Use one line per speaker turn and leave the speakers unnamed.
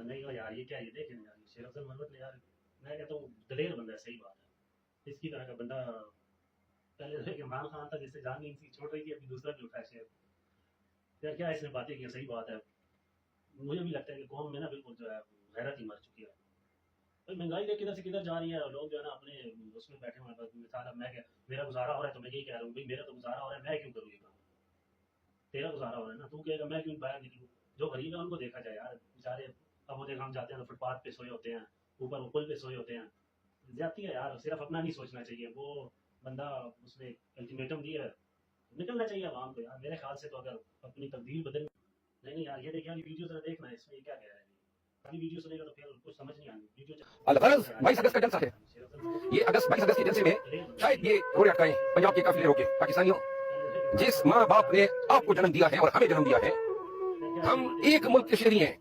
نہیں ہو یار یہ کیا یہ دیکھیں یار شیر افضل محمد نے یار میں کہتا ہوں دلیر بندہ ہے صحیح بات ہے اس کی طرح کا بندہ پہلے عمران خان تھا جس سے جان نہیں چھوڑ رہی تھی ابھی دوسرا بھی اٹھا شیر یار کیا اس نے باتیں کی صحیح بات ہے مجھے بھی لگتا ہے کہ قوم میں نا بالکل جو ہے غیرت ہی مر چکی ہے بھائی مہنگائی دیکھ کدھر سے کدھر جا رہی ہے لوگ جو ہے نا اپنے اس میں بیٹھے ہوئے ہیں مثال اب میں کہ میرا گزارا ہو رہا ہے تو میں یہی کہہ رہا ہوں بھائی میرا تو گزارا ہو رہا ہے میں کیوں کروں یہ کام تیرا گزارا ہو رہا ہے نا تو کہے گا میں کیوں باہر نکلوں جو غریب ہے ان کو دیکھا جائے یار بیچارے اب وہ دیکھ ہم جاتے ہیں تو فٹ پاتھ پہ سوئے ہوتے ہیں اوپر وہ پل پہ سوئے ہوتے ہیں زیادتی ہے یار صرف اپنا نہیں سوچنا چاہیے وہ بندہ اس نے الٹیمیٹم دیا ہے نکلنا چاہیے عوام کو یار میرے خیال سے تو اگر اپنی تبدیل بدل نہیں یار یہ دیکھیں ویڈیو ذرا دیکھنا ہے اس میں یہ کیا کہہ رہا ہے ابھی ویڈیو سنے گا تو پھر کچھ سمجھ نہیں آنی ویڈیو
الغرض 22 اگست کا جلسہ ہے یہ اگست 22 اگست کے جلسے میں شاید یہ روڑے اٹکائیں پنجاب کے قافلے روکے پاکستانیوں جس ماں باپ نے آپ کو جنم دیا ہے اور ہمیں جنم دیا ہے ہم ایک ملک کے شہری ہیں